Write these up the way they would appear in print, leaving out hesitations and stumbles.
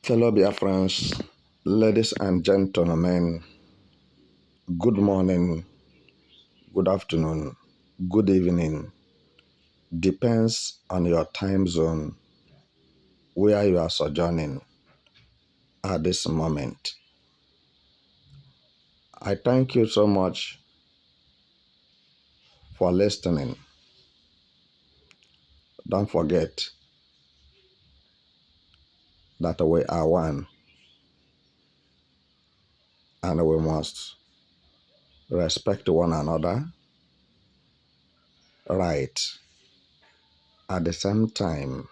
Fellow Biafrans, ladies and gentlemen, good morning, good afternoon, good evening. Depends on your time zone where you are sojourning at this moment. I thank you so much for listening. Don't forget that we are one and we must respect one another, right? At the same time,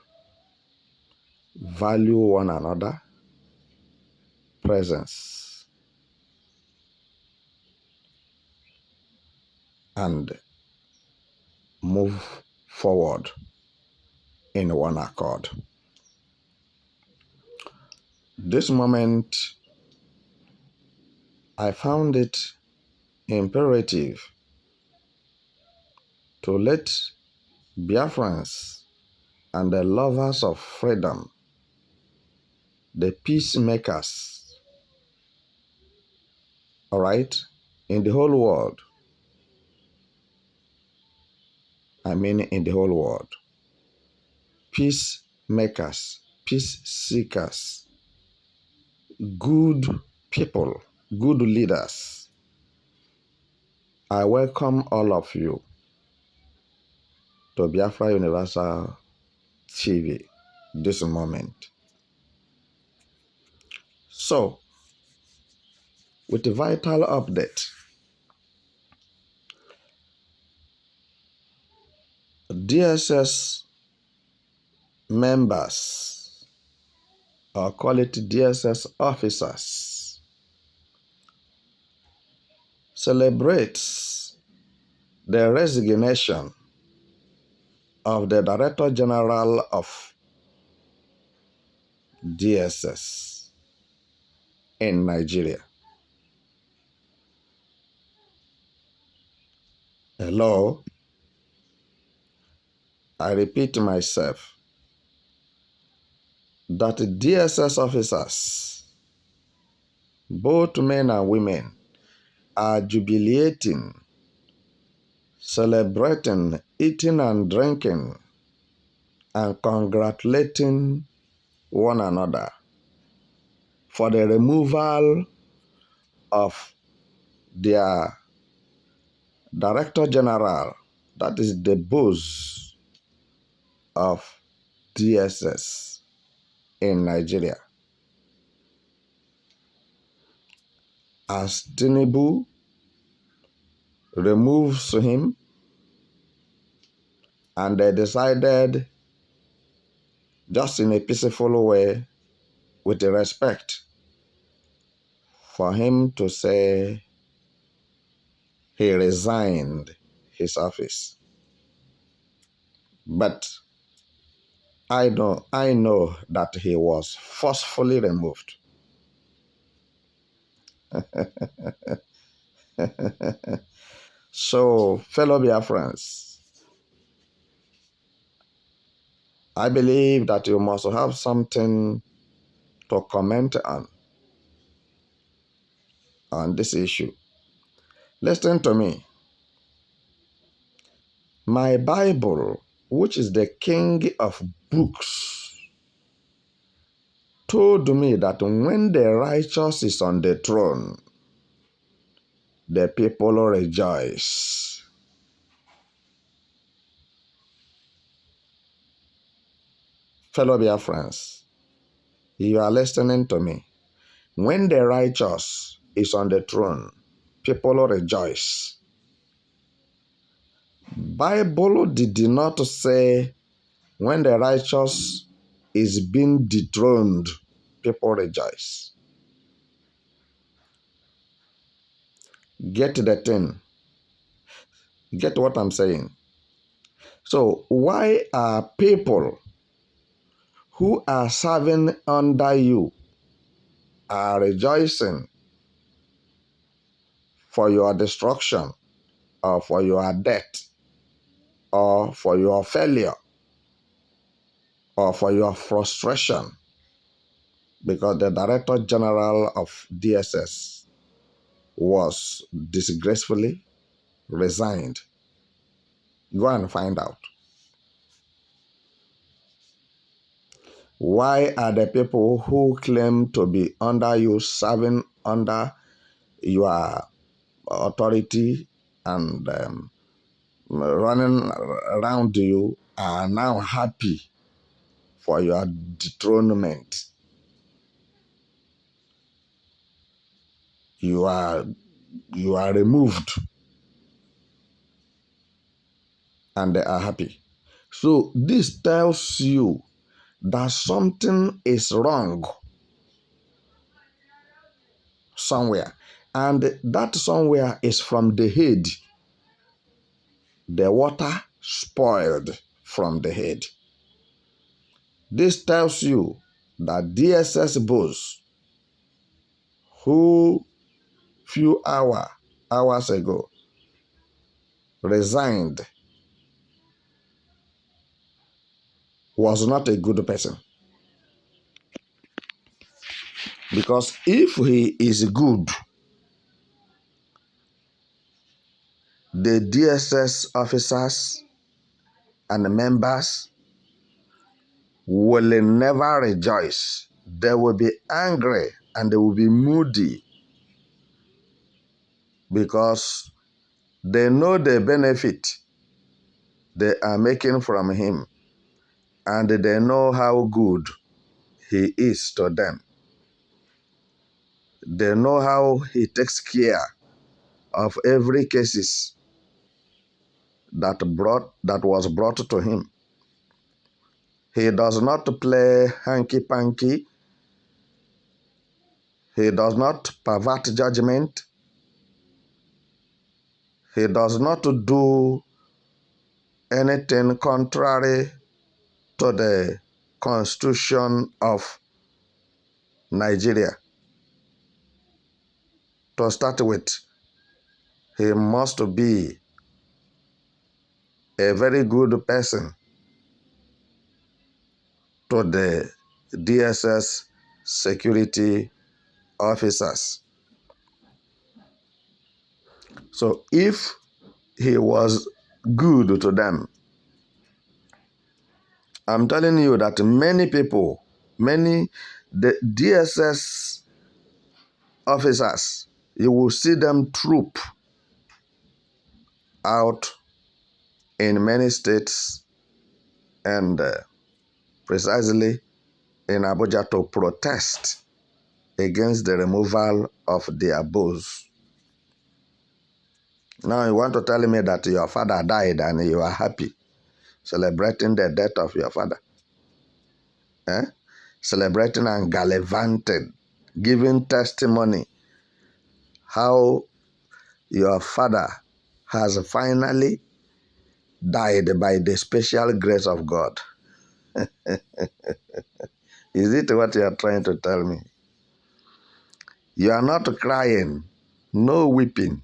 value one another, presence, and move forward in one accord. This moment, I found it imperative to let Biafrans and the lovers of freedom, the peacemakers, all right, in the whole world, in the whole world, peacemakers, peace seekers, good people, good leaders, I welcome all of you to Biafra Universal TV this moment. So, with a vital update, DSS members, or call it DSS officers, celebrates the resignation of the Director General of DSS in Nigeria. Hello, I repeat myself, that DSS officers, both men and women, are jubilating, celebrating, eating and drinking, and congratulating one another for the removal of their Director General, that is the boss of DSS in Nigeria, as Tinubu removes him, and they decided, just in a peaceful way, with respect, for him to say he resigned his office. But I know that he was forcefully removed. So, fellow Biafrans, I believe that you must have something to comment on this issue. Listen to me. My Bible, which is the king of books, told me that when the righteous is on the throne, the people rejoice. Fellow Biafrans, you are listening to me. When the righteous is on the throne, people rejoice. Bible did not say when the righteous is being dethroned, people rejoice. Get the thing. Get what I'm saying. So why are people who are serving under you are rejoicing for your destruction, or for your death, or for your failure, or for your frustration? because the Director General of DSS was disgracefully resigned. Go and find out. Why are the people who claim to be under you, serving under your authority and running around you, are now happy for your dethronement? You are removed and they are happy. So this tells you that something is wrong somewhere. And that somewhere is from the head. The water spoiled from the head. This tells you that DSS boss, who few hours ago resigned, was not a good person. Because if he is good, the DSS officers and the members will never rejoice. They will be angry and they will be moody because they know the benefit they are making from him and they know how good he is to them. They know how he takes care of every cases that was brought to him. He does not play hanky-panky. He does not pervert judgment. He does not do anything contrary to the Constitution of Nigeria. To start with, he must be a very good person to the DSS security officers. So if he was good to them, I'm telling you that the DSS officers, you will see them troop out in many states and precisely in Abuja to protest against the removal of their boss. Now you want to tell me that your father died and you are happy, celebrating the death of your father? Celebrating and gallivanting, giving testimony how your father has finally died by the special grace of God. Is it what you are trying to tell me? You are not crying, no weeping,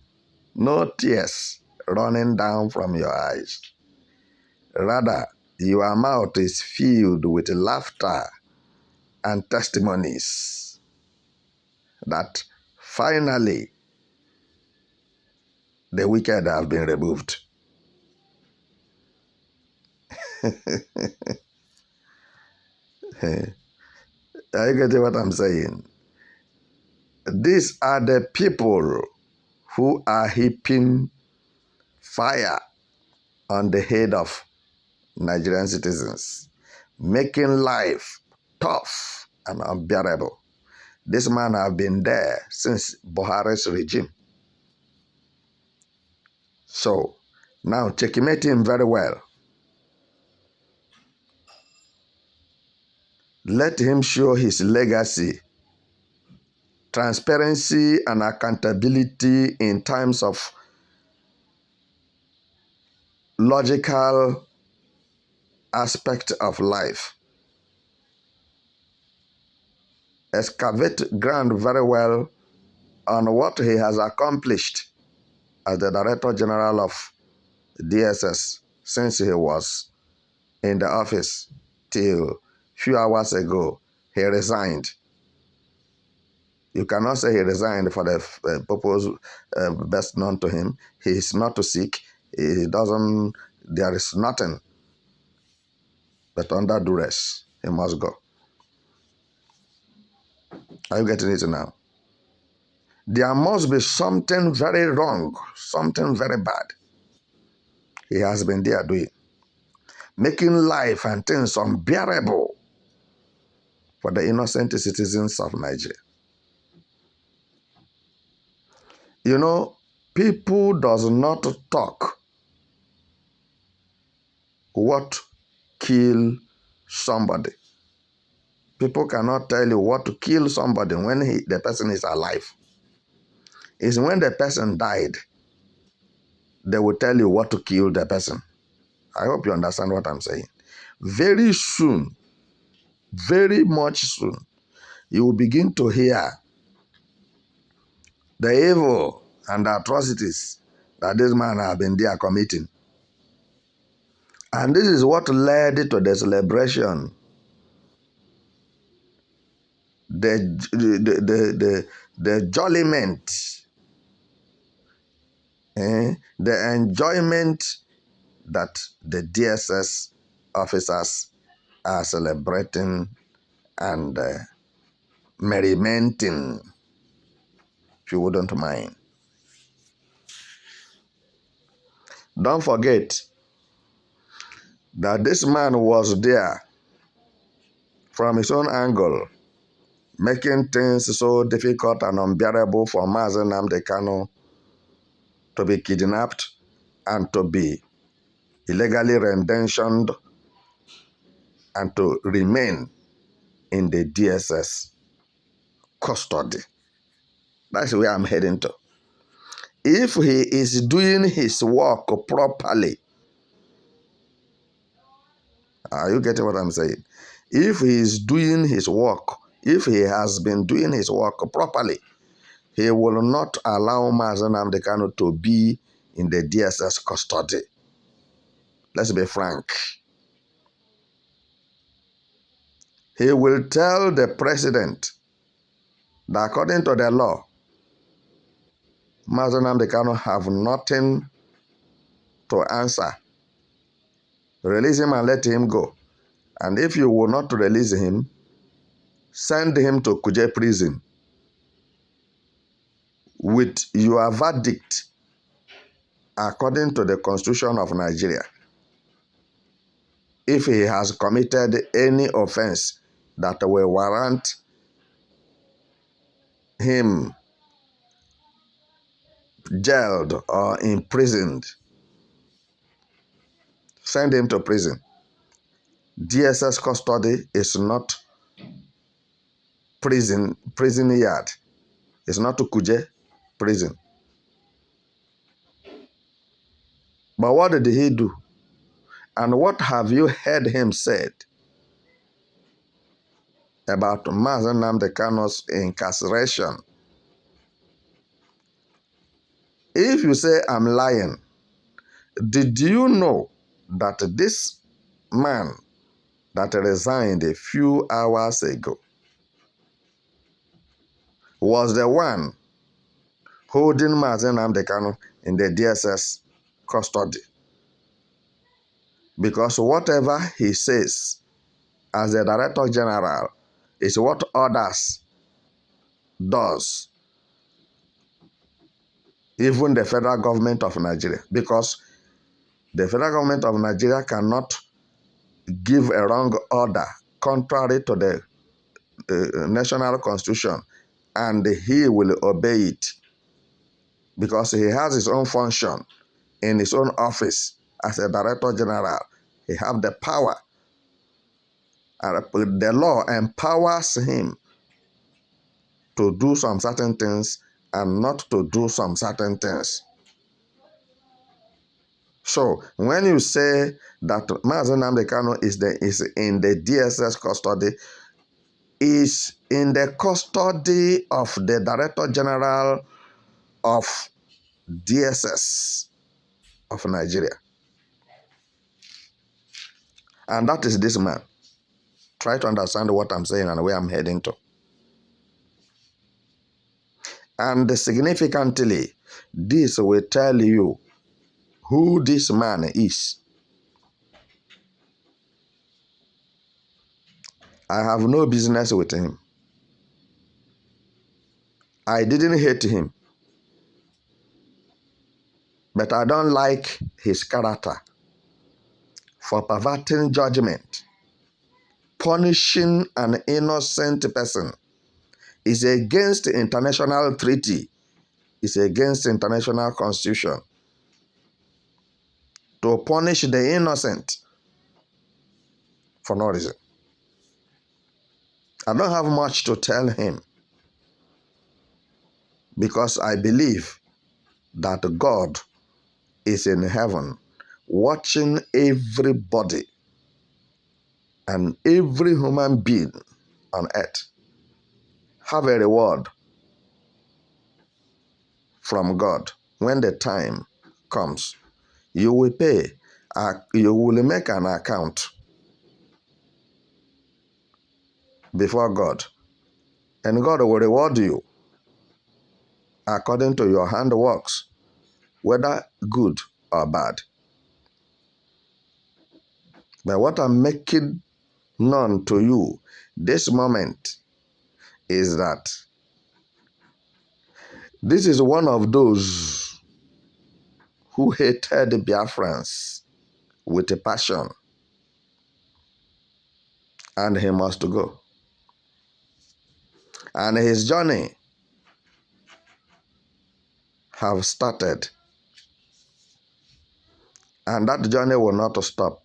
no tears running down from your eyes. Rather, your mouth is filled with laughter and testimonies that finally the wicked have been removed. Are you getting what I'm saying? These are the people who are heaping fire on the head of Nigerian citizens, making life tough and unbearable. This man has been there since Buhari's regime. So now checkmate him very well. Let him show his legacy, transparency and accountability in times of logical aspect of life. Excavate ground very well on what he has accomplished as the Director General of DSS since he was in the office till few hours ago. He resigned. You cannot say he resigned for the purpose best known to him. He is not sick. He doesn't, there is nothing but under duress. He must go. Are you getting it now? There must be something very wrong, something very bad he has been there doing, making life and things unbearable for the innocent citizens of Nigeria. You know, people does not talk what kill somebody. People cannot tell you what to kill somebody when the person is alive. It's when the person died, they will tell you what to kill the person. I hope you understand what I'm saying. Very soon, very much soon, you will begin to hear the evil and the atrocities that this man has been there committing. And this is what led to the celebration, the jolliment, the enjoyment that the DSS officers are celebrating and merrymenting, if you wouldn't mind. Don't forget that this man was there from his own angle, making things so difficult and unbearable for Mazen Nnamdi Kanu to be kidnapped and to be illegally renditioned and to remain in the DSS custody. That's where I'm heading to. If he is doing his work properly, are you getting what I'm saying? If he is doing his work, if he has been doing his work properly, he will not allow Mazen Nnamdi Kanu to be in the DSS custody. Let's be frank. He will tell the president that according to the law, Mazen Nnamdi Kanu have nothing to answer. Release him and let him go. And if you will not release him, send him to Kuje prison with your verdict according to the Constitution of Nigeria. If he has committed any offense that will warrant him jailed or imprisoned, send him to prison. DSS custody is not prison yard. It's not to Kuje prison. But what did he do? And what have you heard him said about Mazen Nnamdi Kanu's incarceration? If you say I'm lying, did you know that this man that resigned a few hours ago was the one holding Mazen Nnamdi Kanu in the DSS custody? Because whatever he says as the Director General is what others does, even the federal government of Nigeria, because the federal government of Nigeria cannot give a wrong order contrary to the national constitution, and he will obey it because he has his own function in his own office as a Director General. He has the power, and the law empowers him to do some certain things and not to do some certain things. So when you say that Mazen Nnamdi Kanu is in the DSS custody, is in the custody of the Director General of DSS of Nigeria. And that is this man. Try to understand what I'm saying and where I'm heading to. And significantly, this will tell you who this man is. I have no business with him. I didn't hate him, but I don't like his character for perverting judgment, punishing an innocent person. Is against international treaty, is against international constitution to punish the innocent for no reason. I don't have much to tell him because I believe that God is in heaven watching everybody and every human being on earth have a reward from God when the time comes. You will pay, you will make an account before God, and God will reward you according to your handworks, whether good or bad. But what I'm making known to you this moment is that this is one of those who hated the Biafrans with a passion, and he must go. And his journey have started, and that journey will not stop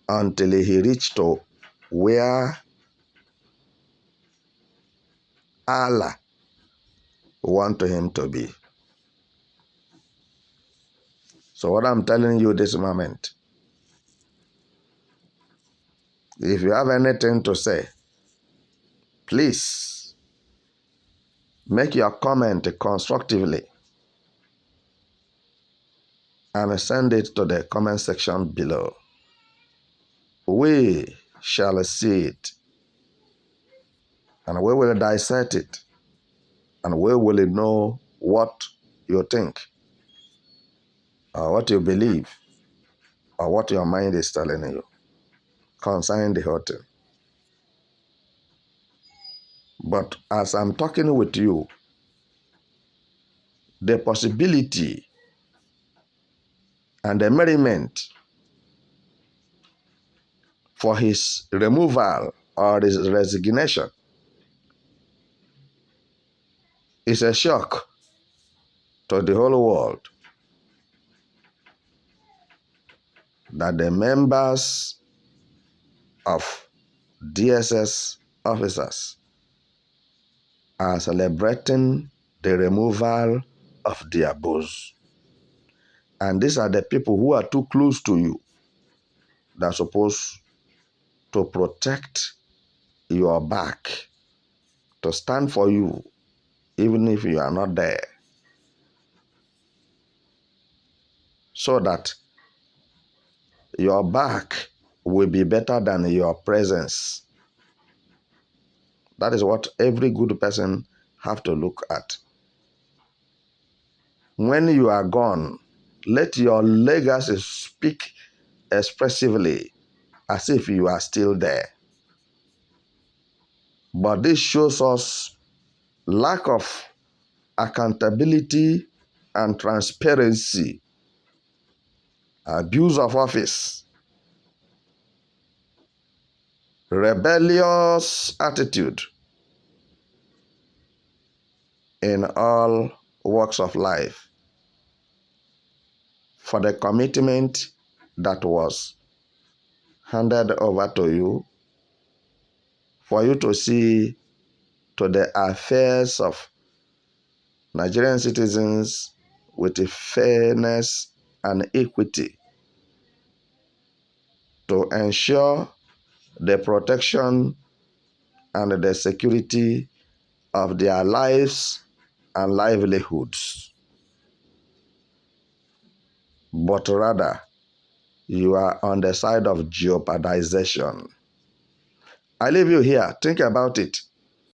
until he reached to where Allah want him to be. So what I'm telling you this moment, if you have anything to say, please make your comment constructively and send it to the comment section below. We shall see it, and we will dissect it, and we will know what you think, or what you believe, or what your mind is telling you concerning the whole thing. But as I'm talking with you, the possibility and the merriment for his removal or his resignation is a shock to the whole world that the members of DSS officers are celebrating the removal of their boss. And these are the people who are too close to you that are supposed to protect your back, to stand for you, even if you are not there, so that your back will be better than your presence. That is what every good person have to look at. When you are gone, let your legacy speak expressively as if you are still there. But this shows us lack of accountability and transparency, abuse of office, rebellious attitude in all walks of life for the commitment that was handed over to you, for you to see to the affairs of Nigerian citizens with fairness and equity, to ensure the protection and the security of their lives and livelihoods. But rather, you are on the side of jeopardization. I leave you here. Think about it.